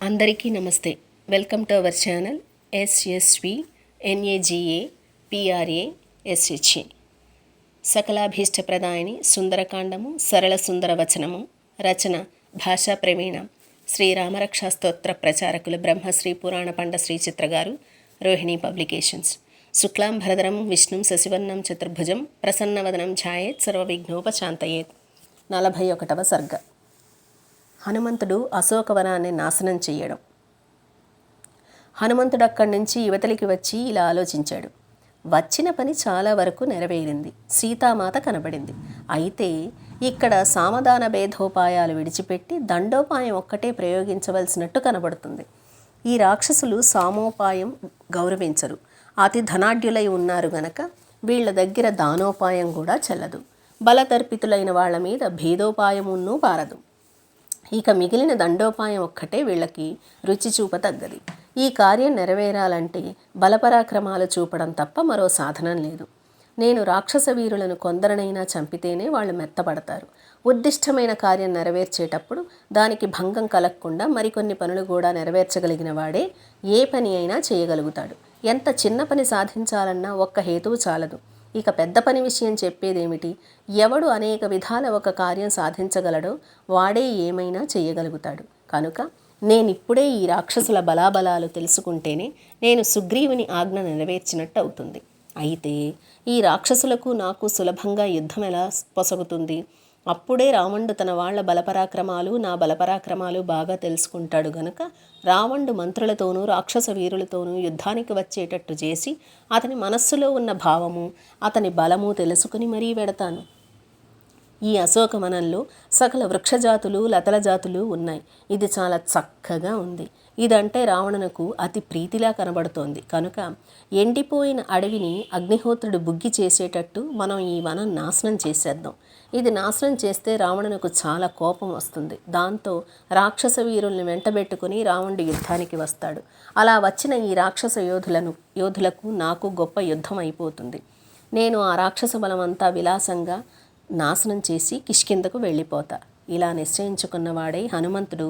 అందరికీ నమస్తే. Welcome to our channel SSV NAGA PRA SHA. సకలాభీష్టప్రదాయిని సుందరకాండము సరళ సుందర వచనము. రచన భాషా ప్రవీణ. శ్రీరామరక్షా స్తోత్ర ప్రచారకులు బ్రహ్మశ్రీ పురాణ పండ శ్రీచిత్ర గారు, రోహిణి పబ్లికేషన్స్. శుక్లాం భరధరం విష్ణుం శశివర్ణం చతుర్భుజం ప్రసన్నవదనం ఛాయేత్ సర్వవిఘ్నోపశాంతయేత్. 41వ సర్గ. హనుమంతుడు అశోకవనాన్ని నాశనం చెయ్యడం. హనుమంతుడు అక్కడి నుంచి యువతలికి వచ్చి ఇలా ఆలోచించాడు. వచ్చిన పని చాలా వరకు నెరవేరింది. సీతామాత కనబడింది. అయితే ఇక్కడ సామధాన భేదోపాయాలు విడిచిపెట్టి దండోపాయం ఒక్కటే ప్రయోగించవలసినట్టు కనబడుతుంది. ఈ రాక్షసులు సామోపాయం గౌరవించరు. అతి ధనాఢ్యులై ఉన్నారు గనక వీళ్ల దగ్గర దానోపాయం కూడా చెల్లదు. బలతర్పితులైన వాళ్ల మీద భేదోపాయమున్నూ పారదు. ఇక మిగిలిన దండోపాయం ఒక్కటే వీళ్ళకి రుచి చూపతగ్గది. ఈ కార్యం నెరవేరాలంటే బలపరాక్రమాలు చూపడం తప్ప మరో సాధనం లేదు. నేను రాక్షస వీరులను కొందరనైనా చంపితేనే వాళ్ళు మెత్తబడతారు. ఉద్దిష్టమైన కార్యం నెరవేర్చేటప్పుడు దానికి భంగం కలగకుండా మరికొన్ని పనులు కూడా నెరవేర్చగలిగిన వాడే ఏ పని అయినా చేయగలుగుతాడు. ఎంత చిన్న పని సాధించాలన్నా ఒక్క హేతువు చాలదు. ఇక పెద్ద పని విషయం చెప్పేదేమిటి? ఎవడు అనేక విధాల ఒక కార్యం సాధించగలడో వాడే ఏమైనా చేయగలుగుతాడు. కనుక నేనిప్పుడే ఈ రాక్షసుల బలాబలాలు తెలుసుకుంటేనే నేను సుగ్రీవుని ఆజ్ఞ నెరవేర్చినట్టు అవుతుంది. అయితే ఈ రాక్షసులకు నాకు సులభంగా యుద్ధం ఎలా పొసగుతుంది? అప్పుడే రావణుడు తన వాళ్ల బలపరాక్రమాలు నా బలపరాక్రమాలు బాగా తెలుసుకుంటాడు గనుక రావణుడు మంత్రులతోనూ రాక్షస వీరులతోనూ యుద్ధానికి వచ్చేటట్టు చేసి అతని మనస్సులో ఉన్న భావము అతని బలము తెలుసుకుని మరీ వెడతాను. ఈ అశోకవనంలో సకల వృక్షజాతులు లతల జాతులు ఉన్నాయి. ఇది చాలా చక్కగా ఉంది. ఇదంటే రావణునకు అతి ప్రీతిలా కనబడుతోంది. కనుక ఎండిపోయిన అడవిని అగ్నిహోత్రుడు బుగ్గి చేసేటట్టు మనం ఈ వనం నాశనం చేసేద్దాం. ఇది నాశనం చేస్తే రావణునకు చాలా కోపం వస్తుంది. దాంతో రాక్షస వీరుల్ని వెంటబెట్టుకుని రావణుడు యుద్ధానికి వస్తాడు. అలా వచ్చిన ఈ రాక్షస యోధులకు నాకు గొప్ప యుద్ధం అయిపోతుంది. నేను ఆ రాక్షస బలమంతా విలాసంగా నాశనం చేసి కిష్కిందకు వెళ్ళిపోతా. ఇలా నిశ్చయించుకున్నవాడై హనుమంతుడు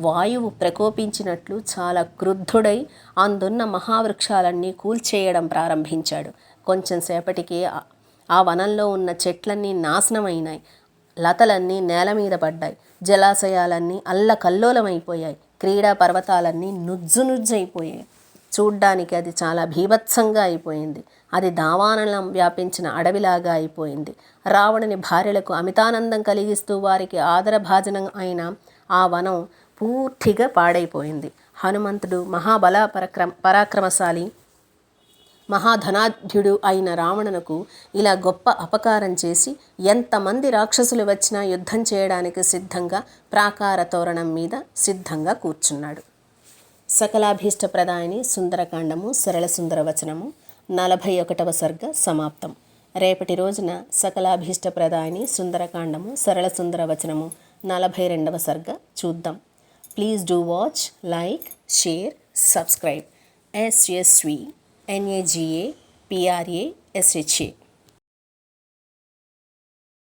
వాయువు ప్రకోపించినట్లు చాలా క్రుద్ధుడై అందున్న మహావృక్షాలన్నీ కూల్చేయడం ప్రారంభించాడు. కొంచెం సేపటికే ఆ వనంలో ఉన్న చెట్లన్నీ నాశనమైనాయి. లతలన్నీ నేల మీద పడ్డాయి. జలాశయాలన్నీ అల్లకల్లోలమైపోయాయి. క్రీడా పర్వతాలన్నీ నుజ్జునుజ్జైపోయాయి. చూడ్డానికి అది చాలా భీభత్సంగా అయిపోయింది. అది దావానలం వ్యాపించిన అడవిలాగా అయిపోయింది. రావణుని భార్యలకు అమితానందం కలిగిస్తూ వారికి ఆదరభాజనం అయిన ఆ వనం పూర్తిగా పాడైపోయింది. హనుమంతుడు పరాక్రమశాలి మహాధనాఢ్యుడు అయిన రావణునకు ఇలా గొప్ప అపకారం చేసి ఎంతమంది రాక్షసులు వచ్చినా యుద్ధం చేయడానికి సిద్ధంగా ప్రాకార తోరణం మీద సిద్ధంగా కూర్చున్నాడు. సకలాభీష్టప్రదాయిని సుందరకాండము సరళ సుందర వచనము. 41వ సర్గ సమాప్తం. రేపటి రోజున సకలాభీష్టప్రదాయిని సుందరకాండము సరళ సుందర వచనము 42వ సర్గ చూద్దాం. Please do watch, like, share, subscribe. SSV NAGA PRA SHA.